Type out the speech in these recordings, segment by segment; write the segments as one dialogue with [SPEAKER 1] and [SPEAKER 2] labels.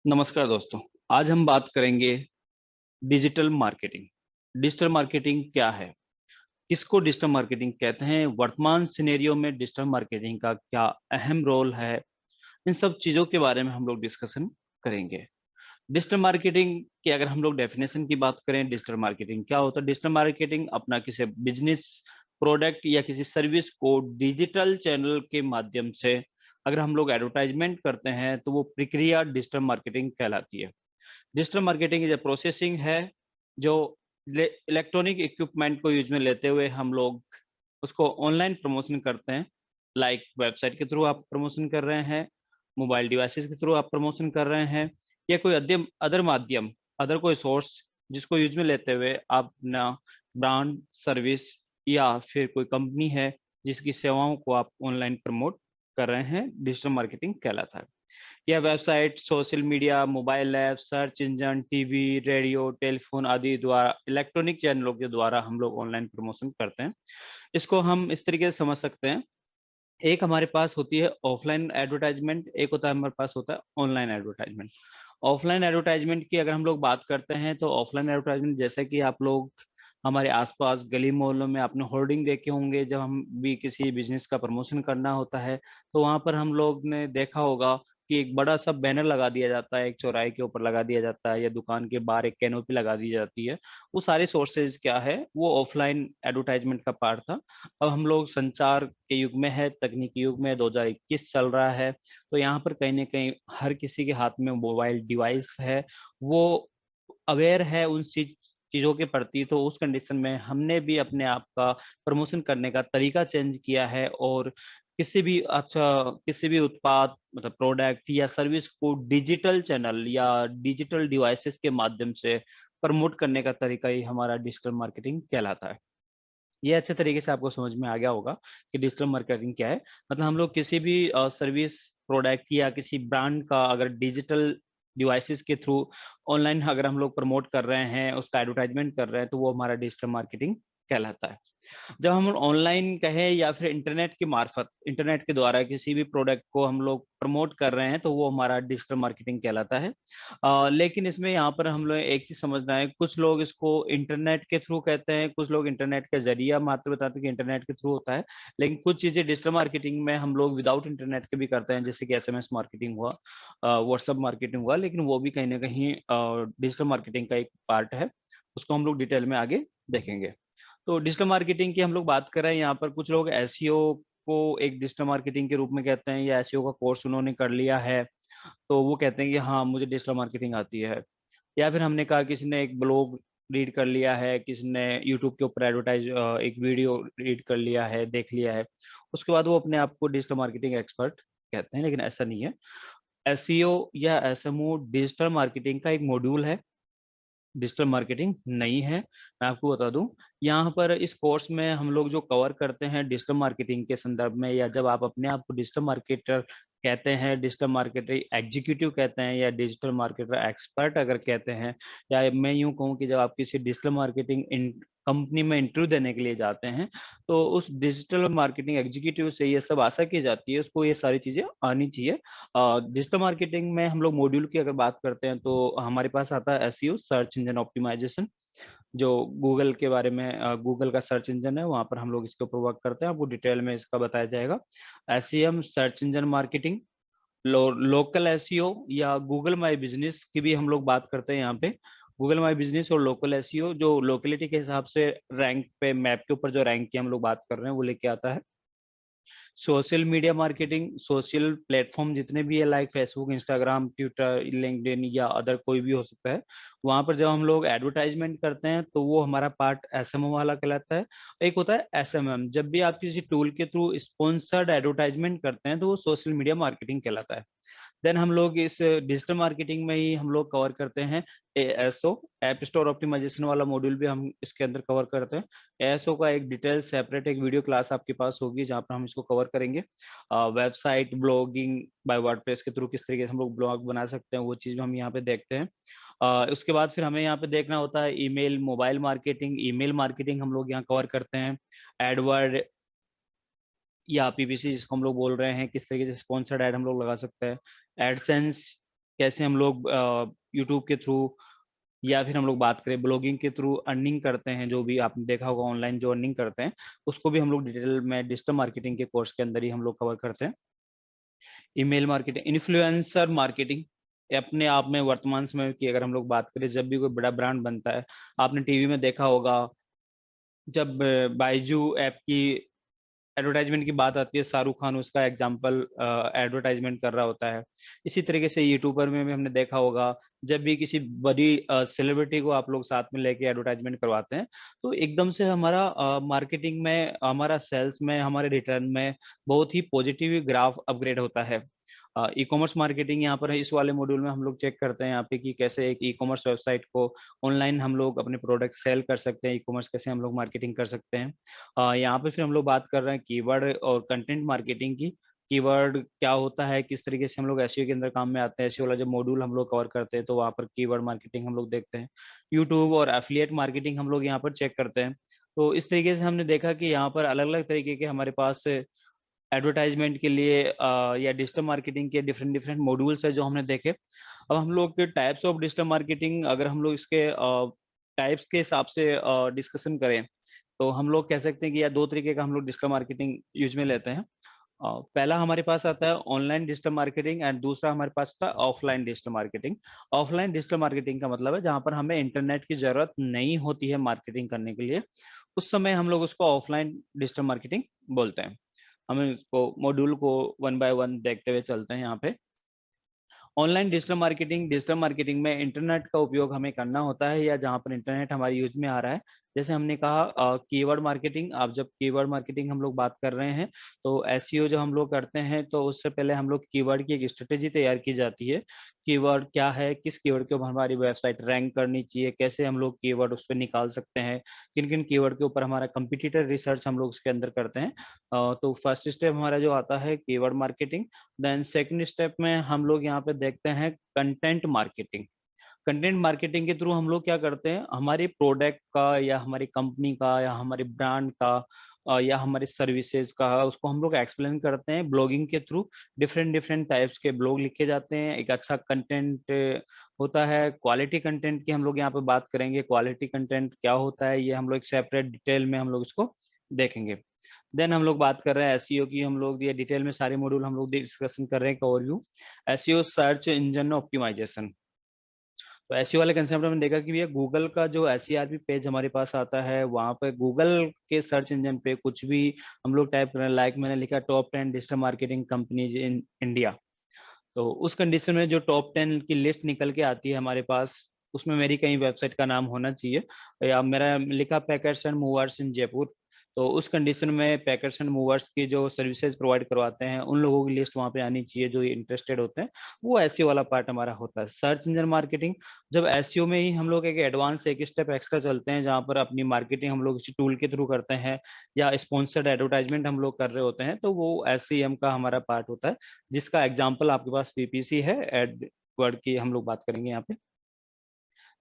[SPEAKER 1] नमस्कार दोस्तों। आज हम बात करेंगे डिजिटल मार्केटिंग। डिजिटल मार्केटिंग क्या है, किसको डिजिटल मार्केटिंग कहते हैं, वर्तमान सिनेरियो में डिजिटल मार्केटिंग का क्या अहम रोल है, इन सब चीजों के बारे में हम लोग डिस्कशन करेंगे। डिजिटल मार्केटिंग की अगर हम लोग डेफिनेशन की बात करें, डिजिटल मार्केटिंग क्या होता है? डिजिटल मार्केटिंग अपना किसी बिजनेस, प्रोडक्ट या किसी सर्विस को डिजिटल चैनल के माध्यम से अगर हम लोग एडवर्टाइजमेंट करते हैं तो वो प्रक्रिया डिजिटल मार्केटिंग कहलाती है। डिजिटल मार्केटिंग जो प्रोसेसिंग है, जो इलेक्ट्रॉनिक इक्विपमेंट को यूज में लेते हुए हम लोग उसको ऑनलाइन प्रमोशन करते हैं। लाइक वेबसाइट के थ्रू आप प्रमोशन कर रहे हैं, मोबाइल डिवाइसेस के थ्रू आप प्रमोशन कर रहे हैं, या कोई अदर माध्यम, अदर कोई सोर्स जिसको यूज में लेते हुए आप अपना ब्रांड, सर्विस या फिर कोई कंपनी है जिसकी सेवाओं को आप ऑनलाइन प्रमोट कर रहे हैं, डिजिटल मार्केटिंग कहलाता है। यह website, social media, mobile app, search engine, TV, radio, telephone आदि द्वारा, इलेक्ट्रॉनिक चैनलों के द्वारा हम लोग ऑनलाइन प्रमोशन करते हैं। इसको हम इस तरीके से समझ सकते हैं, एक हमारे पास होती है ऑफलाइन एडवर्टाइजमेंट, एक होता है हमारे पास होता है ऑनलाइन एडवर्टाइजमेंट। ऑफलाइन एडवर्टाइजमेंट की अगर हम लोग बात करते हैं तो ऑफलाइन एडवर्टाइजमेंट जैसे कि आप लोग हमारे आसपास गली मोहल्लों में आपने होर्डिंग देखे होंगे, जब हम भी किसी बिजनेस का प्रमोशन करना होता है तो वहां पर हम लोग ने देखा होगा कि एक बड़ा सा बैनर लगा दिया जाता है, एक चौराहे के ऊपर लगा दिया जाता है या दुकान के बाहर एक कैनोपी लगा दी जाती है। वो सारे सोर्सेज क्या है, वो ऑफलाइन एडवर्टाइजमेंट का पार्ट था। अब हम लोग संचार के युग में है, तकनीकी युग में 2021 चल रहा है, तो यहाँ पर कहीं ना कहीं हर किसी के हाथ में मोबाइल डिवाइस है, वो अवेयर है उन चीजों के प्रति। तो उस कंडीशन में हमने भी अपने आप का प्रमोशन करने का तरीका चेंज किया है और किसी भी उत्पाद, मतलब प्रोडक्ट या सर्विस को डिजिटल चैनल या डिजिटल डिवाइसेस के माध्यम से प्रमोट करने का तरीका ही हमारा डिजिटल मार्केटिंग कहलाता है। ये अच्छे तरीके से आपको समझ में आ गया होगा कि डिजिटल मार्केटिंग क्या है। मतलब हम लोग किसी भी सर्विस, प्रोडक्ट या किसी ब्रांड का अगर डिजिटल डिवाइसेस के थ्रू ऑनलाइन अगर हम लोग प्रमोट कर रहे हैं, उसका एडवर्टाइजमेंट कर रहे हैं, तो वो हमारा डिजिटल मार्केटिंग कहलाता है। जब हम ऑनलाइन कहें या फिर इंटरनेट के मार्फत, इंटरनेट के द्वारा किसी भी प्रोडक्ट को हम लोग प्रमोट कर रहे हैं तो वो हमारा डिजिटल मार्केटिंग कहलाता है। लेकिन इसमें यहाँ पर हम लोग एक चीज समझना है, कुछ लोग इसको इंटरनेट के थ्रू कहते हैं, कुछ लोग इंटरनेट के जरिए मात्र बताते हैं कि इंटरनेट के थ्रू होता है। लेकिन कुछ चीजें डिजिटल मार्केटिंग में हम लोग विदाउट इंटरनेट के भी करते हैं, जैसे कि एसएमएस मार्केटिंग हुआ, व्हाट्सएप मार्केटिंग हुआ, लेकिन वो भी कहीं ना कहीं डिजिटल मार्केटिंग का एक पार्ट है। उसको हम लोग डिटेल में आगे देखेंगे। तो डिजिटल मार्केटिंग की हम लोग बात कर रहे हैं, यहाँ पर कुछ लोग एसईओ को एक डिजिटल मार्केटिंग के रूप में कहते हैं, या एसईओ का कोर्स उन्होंने कर लिया है तो वो कहते हैं कि हाँ मुझे डिजिटल मार्केटिंग आती है। या फिर हमने कहा किसी ने एक ब्लॉग रीड कर लिया है, किसी ने यूट्यूब के ऊपर एडवर्टाइज एक वीडियो रीड कर लिया है, देख लिया है, उसके बाद वो अपने आप को डिजिटल मार्केटिंग एक्सपर्ट कहते हैं। लेकिन ऐसा नहीं है। एसईओ या एसएमओ डिजिटल मार्केटिंग का एक मॉड्यूल है, डिजिटल मार्केटिंग नहीं है। मैं आपको बता दूं, यहाँ पर इस कोर्स में हम लोग जो कवर करते हैं डिजिटल मार्केटिंग के संदर्भ में, या जब आप अपने आप को डिजिटल मार्केटर कहते हैं, डिजिटल मार्केटर एग्जीक्यूटिव कहते हैं, या डिजिटल मार्केटर एक्सपर्ट अगर कहते हैं, या मैं यूं कहूँ कि जब आप किसी डिजिटल मार्केटिंग कंपनी में इंटरव्यू देने के लिए जाते हैं तो उस डिजिटल मार्केटिंग एग्जीक्यूटिव से ये सब आशा की जाती है, उसको ये सारी चीजें आनी चाहिए। डिजिटल मार्केटिंग में हम लोग मॉड्यूल की अगर बात करते हैं तो हमारे पास आता है एसईओ, सर्च इंजन ऑप्टिमाइजेशन, जो गूगल के बारे में, गूगल का सर्च इंजन है, वहां पर हम लोग इसके ऊपर वर्क करते हैं, आपको डिटेल में इसका बताया जाएगा। SEM, search engine marketing, local SEO या गूगल माई बिजनेस की भी हम लोग बात करते हैं यहाँ पे। गूगल माई बिजनेस और लोकल एसईओ जो लोकेलिटी के हिसाब से रैंक पे, मैप के ऊपर जो रैंक की हम लोग बात कर रहे हैं वो लेके आता है। Social media marketing, social platform जितने भी है like Facebook, Instagram, Twitter, LinkedIn या अदर कोई भी हो सकता है, वहां पर जब हम लोग एडवर्टाइजमेंट करते हैं तो वो हमारा पार्ट एसएमओ वाला कहलाता है। एक होता है एसएमएम, जब भी आप किसी टूल के थ्रू स्पॉन्सर्ड एडवर्टाइजमेंट करते हैं तो वो सोशल मीडिया मार्केटिंग कहलाता है। देन हम लोग इस डिजिटल मार्केटिंग में ही हम लोग कवर करते हैं एएसओ, ऐप स्टोर ऑप्टिमाइजेशन वाला मॉड्यूल भी हम इसके अंदर कवर करते हैं। एएसओ का एक डिटेल सेपरेट एक वीडियो क्लास आपके पास होगी जहाँ पर हम इसको कवर करेंगे। वेबसाइट ब्लॉगिंग बाय वर्डप्रेस के थ्रू किस तरीके से हम लोग ब्लॉग बना सकते हैं, वो चीज हम यहाँ पे देखते हैं। उसके बाद फिर हमें यहाँ पे देखना होता है email, mobile marketing, email marketing हम लोग यहाँ कवर करते हैं। एडवर्ड या पीपीसी जिसको हम लोग बोल रहे हैं, किस तरीके से स्पॉन्सर्ड ऐड हम लोग लगा सकते हैं। एडसेंस कैसे हम लोग यूट्यूब के थ्रू या फिर हम लोग बात करें ब्लॉगिंग के थ्रू अर्निंग करते हैं, जो भी आपने देखा होगा ऑनलाइन जो अर्निंग करते हैं, उसको भी हम लोग डिटेल में डिजिटल मार्केटिंग के कोर्स के अंदर ही हम लोग कवर करते हैं। ईमेल मार्केटिंग, इन्फ्लुएंसर मार्केटिंग अपने आप में वर्तमान समय की अगर हम लोग बात करें, जब भी कोई बड़ा ब्रांड बनता है, आपने टीवी में देखा होगा जब बाइजू ऐप की एडवर्टाइजमेंट की बात आती है, शाहरुख खान उसका एग्जाम्पल एडवर्टाइजमेंट कर रहा होता है। इसी तरीके से यूट्यूबर में भी हमने देखा होगा, जब भी किसी बड़ी सेलिब्रिटी को आप लोग साथ में लेके एडवर्टाइजमेंट करवाते हैं, तो एकदम से हमारा मार्केटिंग में, हमारा सेल्स में, हमारे रिटर्न में बहुत ही पॉजिटिव ग्राफ अपग्रेड होता है। ई कॉमर्स मार्केटिंग यहाँ पर है, इस वाले मॉड्यूल में हम लोग चेक करते हैं यहाँ पे कि कैसे एक ई कॉमर्स वेबसाइट को ऑनलाइन हम लोग अपने प्रोडक्ट सेल कर सकते हैं, ई कॉमर्स कैसे हम लोग मार्केटिंग कर सकते हैं। यहाँ पे फिर हम लोग बात कर रहे हैं कीवर्ड और कंटेंट मार्केटिंग की। कीवर्ड क्या होता है, किस तरीके से हम लोग एसईओ के अंदर काम में आते हैं, एसईओ वाला जब मॉड्यूल हम लोग कवर करते हैं तो वहाँ पर कीवर्ड मार्केटिंग हम लोग देखते हैं। यूट्यूब और एफिलिएट मार्केटिंग हम लोग यहाँ पर चेक करते हैं। तो इस तरीके से हमने देखा कि यहाँ पर अलग अलग तरीके के हमारे पास एडवर्टाइजमेंट के लिए या डिजिटल मार्केटिंग के डिफरेंट डिफरेंट मॉड्यूल्स है जो हमने देखे। अब हम लोग के टाइप्स ऑफ डिजिटल मार्केटिंग, अगर हम लोग इसके टाइप्स के हिसाब से डिस्कशन करें, तो हम लोग कह सकते हैं कि या दो तरीके का हम लोग डिजिटल मार्केटिंग यूज में लेते हैं। पहला हमारे पास आता है ऑनलाइन डिजिटल मार्केटिंग एंड दूसरा हमारे पास आता है offline digital marketing. Offline digital marketing का मतलब है जहां पर हमें इंटरनेट की जरूरत नहीं होती है मार्केटिंग करने के लिए, उस समय हम लोग उसको ऑफलाइन डिजिटल मार्केटिंग बोलते हैं। हम इसको मॉड्यूल को वन बाय वन देखते हुए चलते हैं यहाँ पे। Online digital marketing, digital marketing में इंटरनेट का उपयोग हमें करना होता है या जहां पर इंटरनेट हमारी यूज में आ रहा है। जैसे हमने कहा कीवर्ड मार्केटिंग, अब जब कीवर्ड मार्केटिंग हम लोग बात कर रहे हैं, तो एसईओ जब हम लोग करते हैं तो उससे पहले हम लोग कीवर्ड की एक स्ट्रेटेजी तैयार की जाती है। कीवर्ड क्या है, किस कीवर्ड के ऊपर हमारी वेबसाइट रैंक करनी चाहिए, कैसे हम लोग कीवर्ड उस पर निकाल सकते हैं, किन किन कीवर्ड के ऊपर हमारा कंपिटिटर रिसर्च हम लोग उसके अंदर करते हैं। तो फर्स्ट स्टेप हमारा जो आता है keyword marketing. Then second step में हम लोग यहाँ पे देखते हैं कंटेंट मार्केटिंग। कंटेंट मार्केटिंग के थ्रू हम लोग क्या करते हैं, हमारी प्रोडक्ट का या हमारी कंपनी का या हमारी ब्रांड का या हमारी सर्विसेज का, उसको हम लोग एक्सप्लेन करते हैं ब्लॉगिंग के थ्रू। डिफरेंट डिफरेंट टाइप्स के ब्लॉग लिखे जाते हैं, एक अच्छा कंटेंट होता है। क्वालिटी कंटेंट की हम लोग यहाँ पे बात करेंगे, क्वालिटी कंटेंट क्या होता है ये हम लोग एक सेपरेट डिटेल में हम लोग इसको देखेंगे। देन हम लोग बात कर रहे हैं एसईओ की, हम लोग ये डिटेल में सारे मॉड्यूल हम लोग डिस्कशन कर रहे हैं, overview. SEO search engine optimisation. तो एसईओ वाले कंसेप्ट में देखा कि भैया गूगल का जो एसईआरपी पेज हमारे पास आता है, वहां पे गूगल के सर्च इंजन पे कुछ भी हम लोग टाइप करें, लाइक मैंने लिखा top 10 digital marketing companies in India, तो उस कंडीशन में जो टॉप 10 की लिस्ट निकल के आती है हमारे पास, उसमें मेरी कहीं वेबसाइट का नाम होना चाहिए। या मेरा लिखा पैकर्स एंड मूवर्स इन जयपुर, तो उस कंडीशन में पैकर्स एंड मूवर्स की जो सर्विसेज प्रोवाइड करवाते हैं उन लोगों की लिस्ट वहां पे आनी चाहिए जो इंटरेस्टेड होते हैं। वो एसईओ वाला पार्ट हमारा होता है। सर्च इंजन मार्केटिंग, जब एसईओ में ही हम लोग एक एडवांस एक स्टेप एक्स्ट्रा चलते हैं, जहां पर अपनी मार्केटिंग हम लोग इसी टूल के थ्रू करते हैं या स्पॉन्सर्ड एडवर्टाइजमेंट हम लोग कर रहे होते हैं, तो वो एसईएम का हमारा पार्ट होता है, जिसका एग्जाम्पल आपके पास पीपीसी है, एड वर्ड की हम लोग बात करेंगे यहाँ पे।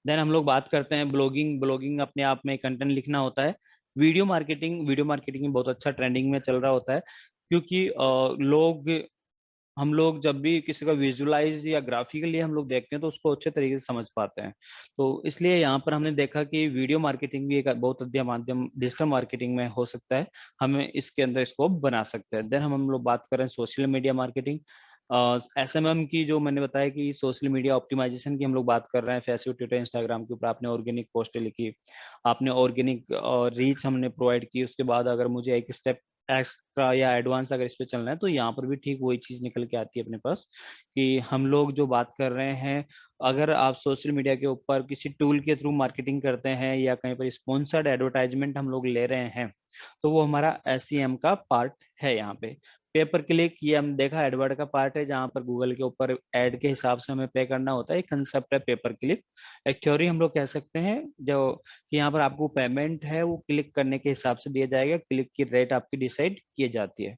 [SPEAKER 1] देन हम लोग बात करते हैं ब्लॉगिंग। ब्लॉगिंग अपने आप में कंटेंट लिखना होता है। वीडियो मार्केटिंग, वीडियो मार्केटिंग में बहुत अच्छा ट्रेंडिंग में चल रहा होता है, क्योंकि लोग, हम लोग जब भी किसी का विजुअलाइज या ग्राफिकली हम लोग देखते हैं तो उसको अच्छे तरीके से समझ पाते हैं। तो इसलिए यहाँ पर हमने देखा कि वीडियो मार्केटिंग भी एक बहुत अच्छा माध्यम डिजिटल मार्केटिंग में हो सकता है, हमें इसके अंदर स्कोप बना सकते हैं। देन हम लोग बात करें सोशल मीडिया मार्केटिंग। एसएमएम की, जो मैंने बताया कि सोशल मीडिया ऑप्टिमाइजेशन की हम लोग बात कर रहे हैं, फेसबुक ट्विटर इंस्टाग्राम के ऊपर आपने ऑर्गेनिक पोस्ट लिखी, आपने ऑर्गेनिक रीच हमने प्रोवाइड की, उसके बाद अगर मुझे एक स्टेप एक्स्ट्रा या एडवांस अगर इस पे चलना है, तो यहाँ पर भी ठीक वही चीज निकल के आती है अपने पास, कि हम लोग जो बात कर रहे हैं, अगर आप सोशल मीडिया के ऊपर किसी टूल के थ्रू मार्केटिंग करते हैं या कहीं पर स्पॉन्सर्ड एडवर्टाइजमेंट हम लोग ले रहे हैं, तो वो हमारा एसईएम का पार्ट है यहाँ पे। पेपर क्लिक, ये हम देखा एडवर्ड का पार्ट है, जहाँ पर गूगल के ऊपर एड के हिसाब से हमें पे करना होता है, एक कंसेप्ट है पेपर क्लिक। एक थ्योरी हम लोग कह सकते हैं, जो कि यहाँ पर आपको पेमेंट है वो क्लिक करने के हिसाब से दिया जाएगा, क्लिक की रेट आपकी डिसाइड की जाती है।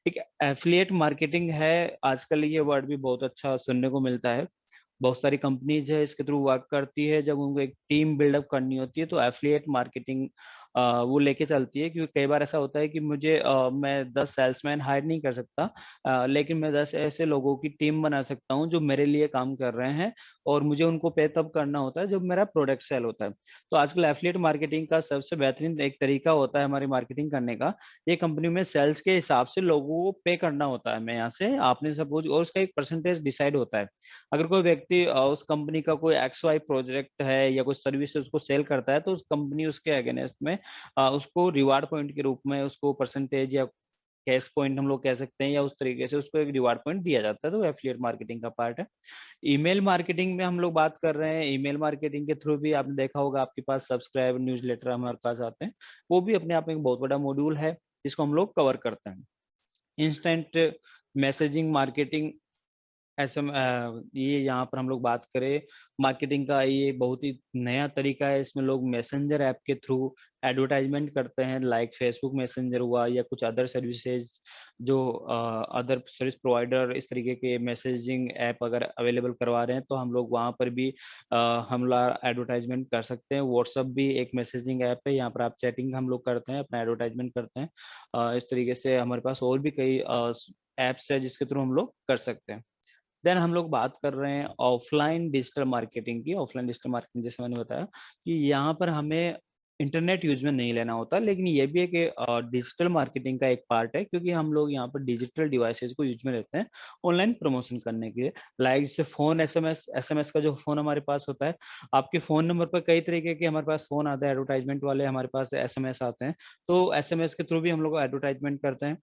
[SPEAKER 1] एक एफिलिएट मार्केटिंग है, आजकल ये वर्ड भी बहुत अच्छा सुनने को मिलता है, बहुत सारी कंपनीज है इसके थ्रू वर्क करती है, जब उनको एक टीम बिल्डअप करनी होती है तो एफिलिएट मार्केटिंग वो लेके चलती है, क्योंकि कई बार ऐसा होता है कि मुझे मैं 10 सेल्समैन हायर नहीं कर सकता, लेकिन मैं 10 ऐसे लोगों की टीम बना सकता हूँ जो मेरे लिए काम कर रहे हैं, और मुझे उनको पे तब करना होता है जब मेरा प्रोडक्ट सेल होता है। तो आजकल एफिलिएट मार्केटिंग का सबसे बेहतरीन एक तरीका होता है हमारी मार्केटिंग करने का। ये कंपनी में सेल्स के हिसाब से लोगों को पे करना होता है, मैं यहाँ से आपने सपोज, और उसका एक परसेंटेज डिसाइड होता है। अगर कोई व्यक्ति उस कंपनी का कोई एक्स वाई प्रोजेक्ट है या कोई सर्विस उसको सेल करता है, तो उस कंपनी उसके अगेंस्ट में उसको रिवार्ड पॉइंट के रूप में उसको परसेंटेज या कैश पॉइंट हम लोग कह सकते हैं, या उस तरीके से उसको एक रिवार्ड पॉइंट दिया जाता है। तो एफिलिएट मार्केटिंग का पार्ट है। ईमेल मार्केटिंग में हम लोग बात कर रहे हैं। ईमेल मार्केटिंग के थ्रू भी आपने देखा होगा, आपके पास सब्सक्राइब न्यूज़लेटर हमारे पास आते हैं। वो भी अपने आप में एक बहुत बड़ा मॉड्यूल है जिसको हम लोग कवर करते हैं। इंस्टेंट मैसेजिंग मार्केटिंग, ऐसे ये यहाँ पर हम लोग बात करें मार्केटिंग का, ये बहुत ही नया तरीका है। इसमें लोग मैसेंजर ऐप के थ्रू एडवर्टाइजमेंट करते हैं, लाइक फेसबुक मैसेंजर हुआ या कुछ अदर सर्विसेज, जो अदर सर्विस प्रोवाइडर इस तरीके के मैसेजिंग ऐप अगर अवेलेबल करवा रहे हैं, तो हम लोग वहाँ पर भी हम लोग एडवर्टाइजमेंट कर सकते हैं। व्हाट्सअप भी एक मैसेजिंग ऐप है, यहाँ पर आप चैटिंग हम लोग करते हैं, अपना एडवर्टाइजमेंट करते हैं। इस तरीके से हमारे पास और भी कई ऐप्स है जिसके थ्रू हम लोग कर सकते हैं। देन हम लोग बात कर रहे हैं ऑफलाइन डिजिटल मार्केटिंग की। ऑफलाइन डिजिटल मार्केटिंग जैसे मैंने बताया कि यहाँ पर हमें इंटरनेट यूज में नहीं लेना होता, लेकिन ये भी एक डिजिटल मार्केटिंग का एक पार्ट है, क्योंकि हम लोग यहाँ पर डिजिटल डिवाइसेस को यूज में लेते हैं ऑनलाइन प्रमोशन करने के लिए। लाइक जैसे फोन एसएमएस, एसएमएस का जो फोन हमारे पास होता है, आपके फोन नंबर पर कई तरीके के हमारे पास फोन आते हैं एडवर्टाइजमेंट वाले, हमारे पास एसएमएस आते हैं। तो एसएमएस के थ्रू भी हम लोग एडवर्टाइजमेंट करते हैं।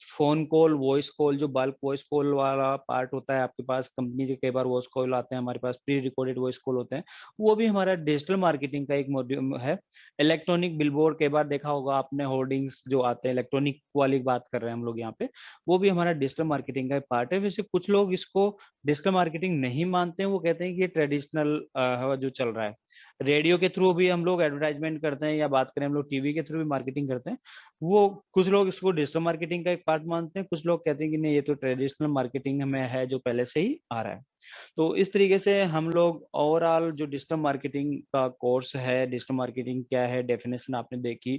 [SPEAKER 1] फोन कॉल, वॉइस कॉल, जो बल्क वॉइस कॉल वाला पार्ट होता है आपके पास, कंपनी के कई बार वॉइस कॉल आते हैं हमारे पास, प्री रिकॉर्डेड वॉइस कॉल होते हैं, वो भी हमारा डिजिटल मार्केटिंग का एक मॉड्यूल है। इलेक्ट्रॉनिक बिलबोर्ड, कई बार देखा होगा आपने, होर्डिंग्स जो आते हैं, इलेक्ट्रॉनिक वाली बात कर रहे हैं हम लोग यहाँ पे, वो भी हमारा डिजिटल मार्केटिंग का एक पार्ट है। वैसे कुछ लोग इसको डिजिटल मार्केटिंग नहीं मानते हैं, वो कहते हैं कि ये ट्रेडिशनल जो चल रहा है। रेडियो के थ्रू भी हम लोग एडवर्टाइजमेंट करते हैं, या बात करें हम लोग टीवी के थ्रू भी मार्केटिंग करते हैं। वो कुछ लोग इसको डिजिटल मार्केटिंग का एक पार्ट मानते हैं, कुछ लोग कहते हैं कि नहीं, ये तो ट्रेडिशनल मार्केटिंग में है जो पहले से ही आ रहा है। तो इस तरीके से हम लोग ओवरऑल जो डिजिटल मार्केटिंग का कोर्स है, डिजिटल मार्केटिंग क्या है, डेफिनेशन आपने देखी,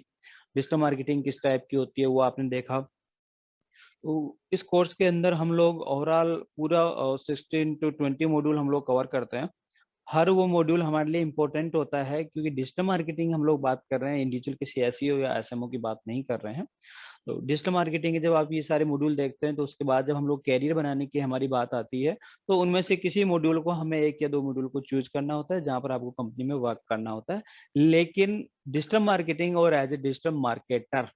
[SPEAKER 1] डिजिटल मार्केटिंग किस टाइप की होती है वो आपने देखा। तो इस कोर्स के अंदर हम लोग ओवरऑल पूरा 16 to 20 मॉड्यूल हम लोग कवर करते हैं। हर वो मॉड्यूल हमारे लिए इम्पोर्टेंट होता है, क्योंकि डिजिटल मार्केटिंग हम लोग बात कर रहे हैं, इंडिविजुअल किसी एसईओ या एसएमओ की बात नहीं कर रहे हैं। तो डिजिटल मार्केटिंग के जब आप ये सारे मॉड्यूल देखते हैं, तो उसके बाद जब हम लोग कैरियर बनाने की हमारी बात आती है, तो उनमें से किसी मॉड्यूल को हमें 1 या 2 मॉड्यूल को चूज करना होता है, जहाँ पर आपको कंपनी में वर्क करना होता है। लेकिन डिजिटल मार्केटिंग और एज ए डिजिटल मार्केटर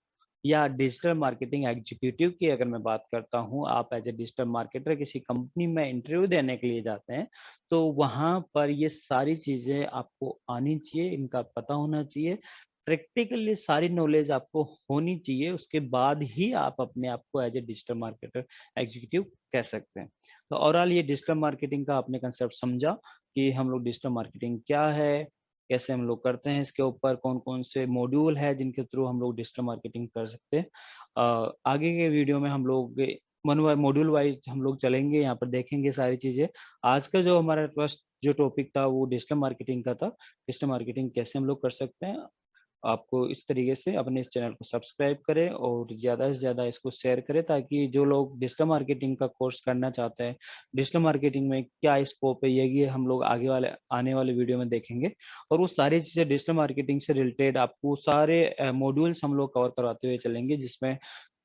[SPEAKER 1] या डिजिटल मार्केटिंग एग्जीक्यूटिव की अगर मैं बात करता हूँ, आप एज ए डिजिटल मार्केटर किसी कंपनी में इंटरव्यू देने के लिए जाते हैं, तो वहां पर ये सारी चीजें आपको आनी चाहिए, इनका पता होना चाहिए, प्रैक्टिकली सारी नॉलेज आपको होनी चाहिए। उसके बाद ही आप अपने आप को as a digital marketer executive कह सकते हैं। तो ओवरऑल ये डिजिटल मार्केटिंग का आपने कंसेप्ट समझा कि हम लोग डिजिटल मार्केटिंग क्या है, कैसे हम लोग करते हैं, इसके ऊपर कौन कौन से मॉड्यूल है जिनके थ्रू हम लोग डिजिटल मार्केटिंग कर सकते हैं। आगे के वीडियो में हम लोग मॉड्यूल वाइज हम लोग चलेंगे, यहाँ पर देखेंगे सारी चीजें। आज का जो हमारा फर्स्ट जो टॉपिक था वो डिजिटल मार्केटिंग का था, डिजिटल मार्केटिंग कैसे हम लोग कर सकते हैं। आपको इस तरीके से अपने इस चैनल को सब्सक्राइब करें और ज़्यादा से ज़्यादा इसको शेयर करें, ताकि जो लोग डिजिटल मार्केटिंग का कोर्स करना चाहते हैं, डिजिटल मार्केटिंग में क्या स्कोप है, ये हम लोग आगे वाले आने वाले वीडियो में देखेंगे। और वो सारी चीज़ें डिजिटल मार्केटिंग से रिलेटेड आपको सारे मॉड्यूल्स हम लोग कवर करवाते हुए चलेंगे, जिसमें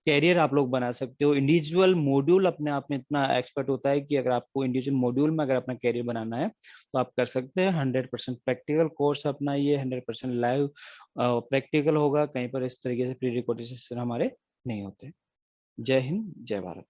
[SPEAKER 1] कैरियर आप लोग बना सकते हो। इंडिविजुअल मॉड्यूल अपने आप में इतना एक्सपर्ट होता है कि अगर आपको इंडिविजुअल मॉड्यूल में अगर अपना कैरियर बनाना है, तो आप कर सकते हैं। 100% प्रैक्टिकल कोर्स अपना, ये 100% लाइव प्रैक्टिकल होगा, कहीं पर इस तरीके से प्री रिकॉर्डेड सेशन हमारे नहीं होते। जय हिंद, जय भारत।